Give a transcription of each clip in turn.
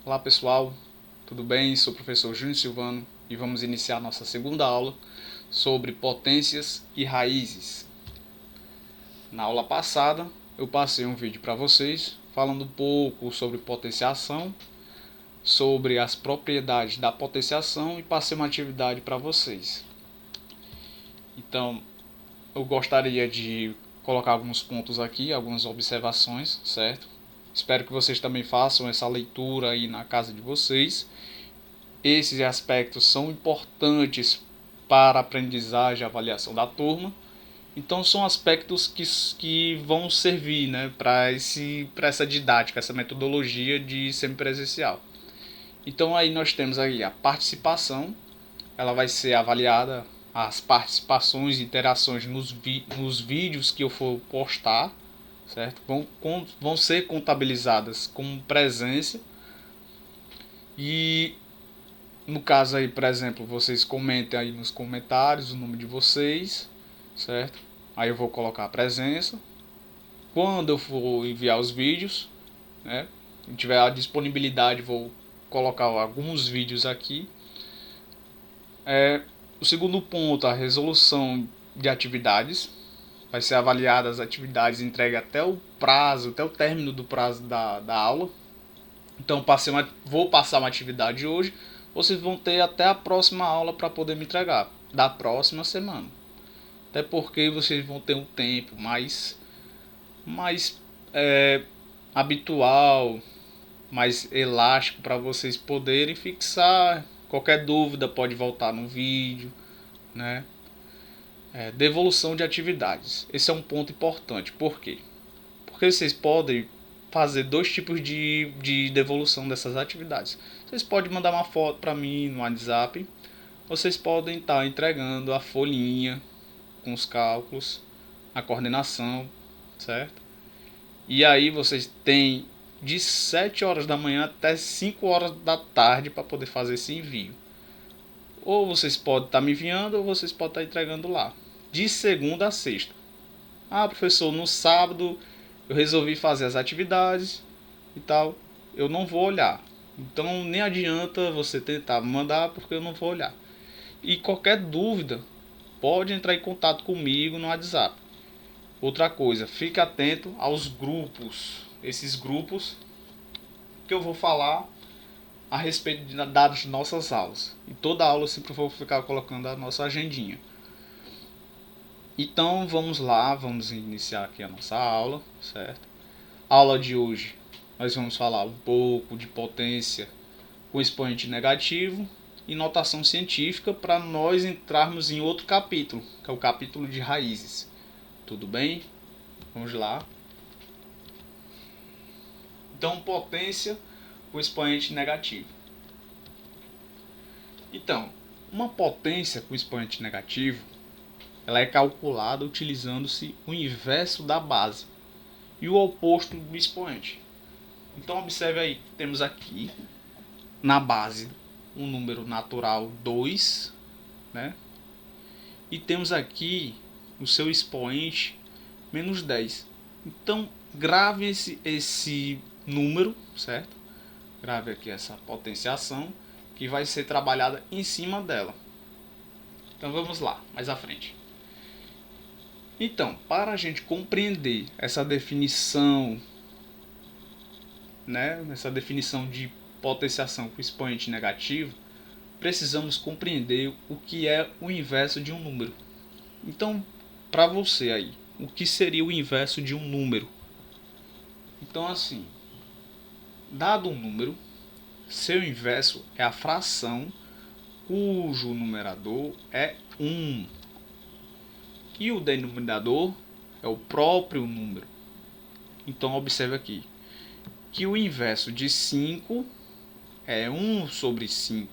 Olá pessoal, tudo bem? Sou o professor Júnior Silvano e vamos iniciar nossa segunda aula sobre potências e raízes. Na aula passada eu passei um vídeo para vocês falando um pouco sobre potenciação, sobre as propriedades da potenciação e passei uma atividade para vocês. Então eu gostaria de colocar alguns pontos aqui, algumas observações, certo? Espero que vocês também façam essa leitura aí na casa de vocês. Esses aspectos são importantes para a aprendizagem e avaliação da turma. Então são aspectos que vão servir, né, para essa didática, essa metodologia de semipresencial. Então aí nós temos aí a participação, ela vai ser avaliada, as participações e interações nos vídeos que eu for postar, certo? Vão ser contabilizadas como presença. E no caso aí, por exemplo, vocês comentem aí nos comentários o nome de vocês, certo? Aí eu vou colocar a presença. Quando eu for enviar os vídeos, né? Se tiver a disponibilidade, vou colocar alguns vídeos aqui. O segundo ponto, a resolução de atividades. Vai ser avaliada as atividades entregues até o prazo, até o término do prazo da aula. Então vou passar uma atividade hoje, vocês vão ter até a próxima aula para poder me entregar, da próxima semana. Até porque vocês vão ter um tempo mais habitual, mais elástico para vocês poderem fixar. Qualquer dúvida pode voltar no vídeo, né? Devolução de atividades. Esse é um ponto importante. Por quê? Porque vocês podem fazer dois tipos de devolução dessas atividades. Vocês podem mandar uma foto para mim no WhatsApp. Vocês podem estar entregando a folhinha com os cálculos, a coordenação, certo? E aí vocês têm de 7 horas da manhã até 5 horas da tarde para poder fazer esse envio. Ou vocês podem estar me enviando ou vocês podem estar entregando lá. De segunda a sexta. Ah, professor, no sábado eu resolvi fazer as atividades e tal, eu não vou olhar. Então nem adianta você tentar mandar porque eu não vou olhar. E qualquer dúvida, pode entrar em contato comigo no WhatsApp. Outra coisa, fique atento aos grupos. Esses grupos que eu vou falar a respeito das nossas aulas. E toda aula eu sempre vou ficar colocando a nossa agendinha. Então vamos lá, vamos iniciar aqui a nossa aula, certo? A aula de hoje nós vamos falar um pouco de potência com expoente negativo e notação científica para nós entrarmos em outro capítulo, que é o capítulo de raízes. Tudo bem? Vamos lá. Então, potência com expoente negativo. Então, uma potência com expoente negativo, ela é calculada utilizando-se o inverso da base e o oposto do expoente. Então observe aí, temos aqui na base um número natural 2, né? E temos aqui o seu expoente menos 10. Então grave esse número, certo? Grave aqui essa potenciação que vai ser trabalhada em cima dela. Então vamos lá, mais à frente. Então, para a gente compreender essa definição, né, essa definição de potenciação com expoente negativo, precisamos compreender o que é o inverso de um número. Então, para você aí, o que seria o inverso de um número? Então, assim, dado um número, seu inverso é a fração cujo numerador é 1 e o denominador é o próprio número. Então, observe aqui que o inverso de 5 é 1 sobre 5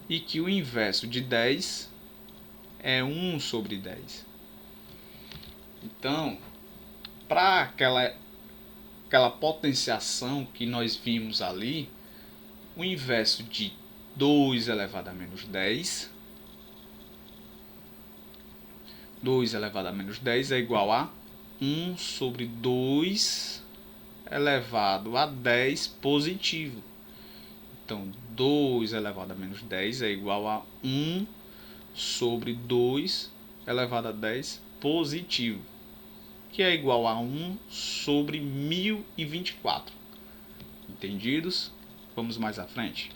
e que o inverso de 10 é 1 sobre 10. Então, para aquela potenciação que nós vimos ali, o inverso de 2 elevado a menos 10, 2 elevado a menos 10 é igual a 1 sobre 2 elevado a 10 positivo. Então, 2 elevado a menos 10 é igual a 1 sobre 2 elevado a 10 positivo, que é igual a 1 sobre 1024. Entendidos? Vamos mais à frente.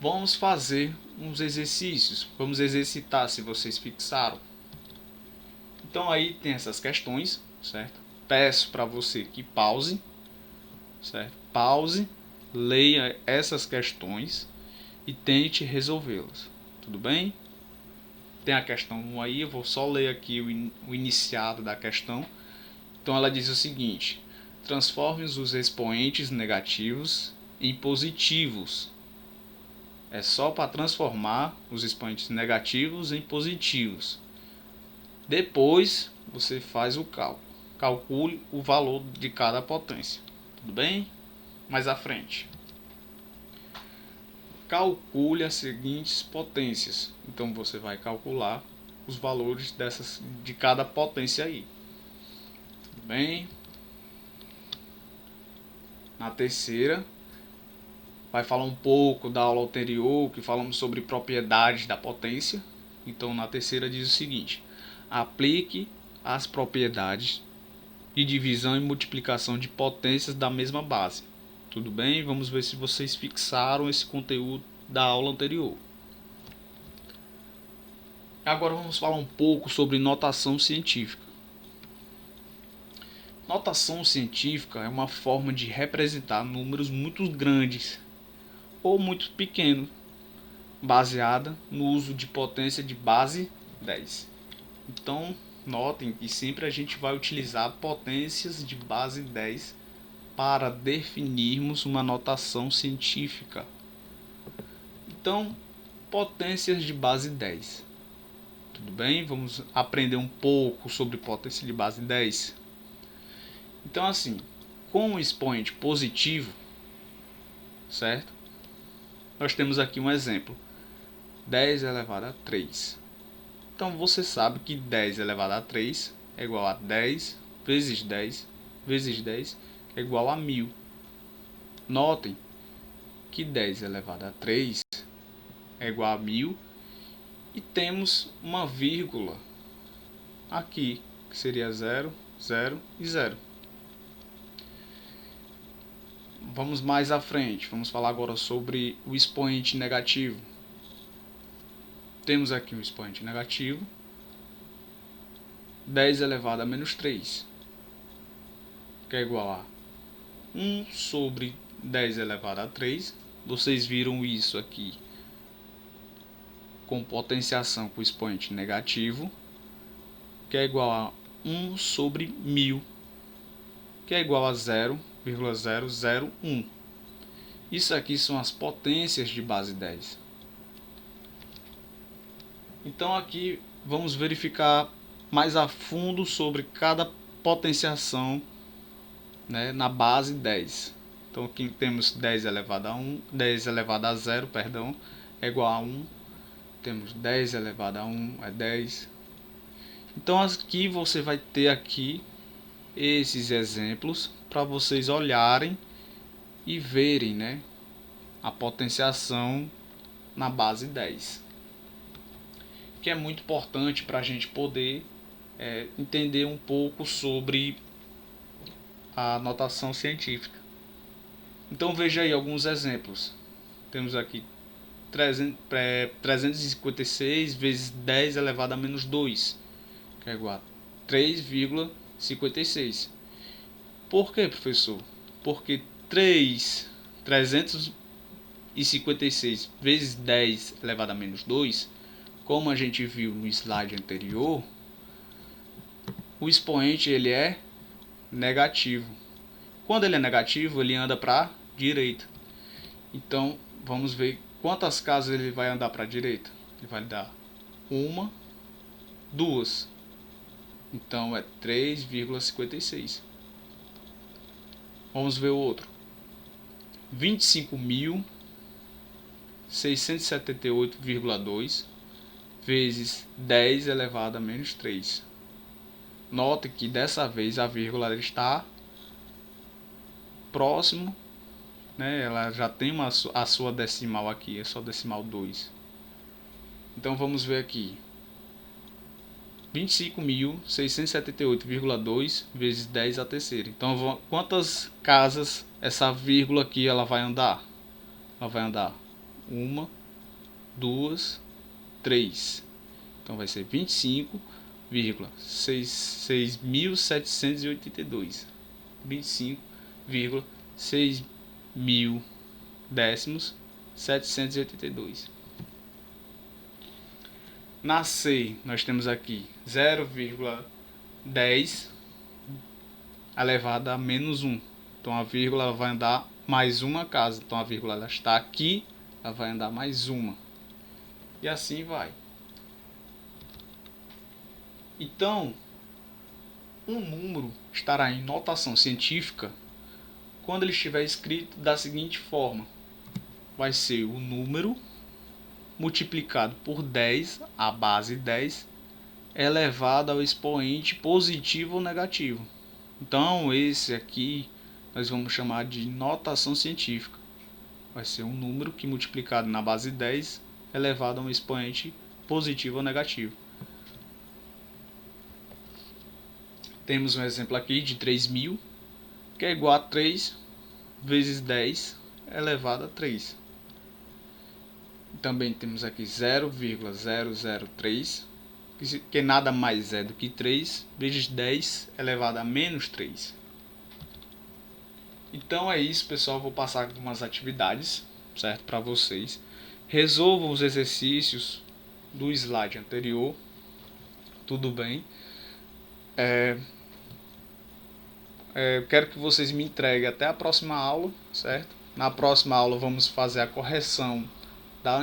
Vamos fazer uns exercícios. Vamos exercitar se vocês fixaram. Então aí tem essas questões, certo? Peço para você que pause, certo? Pause, leia essas questões e tente resolvê-las. Tudo bem? Tem a questão 1 aí, eu vou só ler aqui o iniciado da questão. Então ela diz o seguinte: transforme os expoentes negativos em positivos. É só para transformar os expoentes negativos em positivos. Depois você faz o cálculo. Calcule o valor de cada potência. Tudo bem? Mais à frente. Calcule as seguintes potências. Então você vai calcular os valores de cada potência aí. Tudo bem? Na terceira, vai falar um pouco da aula anterior, que falamos sobre propriedades da potência. Então na terceira diz o seguinte: aplique as propriedades de divisão e multiplicação de potências da mesma base. Tudo bem? Vamos ver se vocês fixaram esse conteúdo da aula anterior. Agora vamos falar um pouco sobre notação científica. Notação científica é uma forma de representar números muito grandes ou muito pequenos, baseada no uso de potência de base 10. Então, notem que sempre a gente vai utilizar potências de base 10 para definirmos uma notação científica. Então, potências de base 10. Tudo bem? Vamos aprender um pouco sobre potência de base 10. Então, assim, com o expoente positivo, certo? Nós temos aqui um exemplo: 10 elevado a 3. Então, você sabe que 10 elevado a 3 é igual a 10 vezes 10 vezes 10, que é igual a 1000. Notem que 10 elevado a 3 é igual a 1000 e temos uma vírgula aqui, que seria 0, 0 e 0. Vamos mais à frente, vamos falar agora sobre o expoente negativo. Temos aqui um expoente negativo, 10 elevado a menos 3, que é igual a 1 sobre 10 elevado a 3. Vocês viram isso aqui com potenciação com expoente negativo, que é igual a 1 sobre 1000, que é igual a 0,001. Isso aqui são as potências de base 10. Então aqui vamos verificar mais a fundo sobre cada potenciação, né, na base 10. Então aqui temos 10 elevado a 1, 10 elevado a 0, perdão, é igual a 1. Temos 10 elevado a 1 é 10. Então aqui você vai ter aqui esses exemplos para vocês olharem e verem, né, a potenciação na base 10, que é muito importante para a gente poder entender um pouco sobre a notação científica. Então veja aí alguns exemplos. Temos aqui 356 vezes 10 elevado a menos 2, que é igual a 3,56. Por que, professor? Porque 356 vezes 10 elevado a menos 2, como a gente viu no slide anterior, o expoente ele é negativo. Quando ele é negativo, ele anda para a direita. Então, vamos ver quantas casas ele vai andar para a direita. Ele vai dar 1, 2. Então, é 3,56. Vamos ver o outro. 25.678,2 vezes 10 elevado a menos 3. Note que dessa vez a vírgula está próximo, né? Ela já tem a sua decimal aqui, é só decimal 2. Então vamos ver aqui. 25.678,2 vezes 10 a terceira. Então quantas casas essa vírgula aqui ela vai andar? Ela vai andar 1, 2, 3. Então vai ser 25,6.782. 25,6.000 décimos 782. Na C, nós temos aqui 0,10 elevado a menos 1. Então a vírgula vai andar mais uma casa. Então a vírgula ela está aqui, ela vai andar mais uma. E assim vai. Então, um número estará em notação científica quando ele estiver escrito da seguinte forma. Vai ser o número multiplicado por 10, a base 10, elevado ao expoente positivo ou negativo. Então, esse aqui nós vamos chamar de notação científica. Vai ser um número que multiplicado na base 10 elevado a um expoente positivo ou negativo. Temos um exemplo aqui de 3.000, que é igual a 3 vezes 10 elevado a 3. Também temos aqui 0,003, que nada mais é do que 3 vezes 10 elevado a menos 3. Então é isso, pessoal. Vou passar algumas atividades, certo, para vocês. Resolvam os exercícios do slide anterior. Tudo bem? Quero que vocês me entreguem até a próxima aula, certo? Na próxima aula vamos fazer a correção da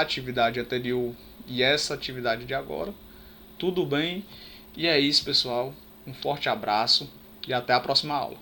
atividade anterior e essa atividade de agora. Tudo bem? E é isso, pessoal. Um forte abraço e até a próxima aula.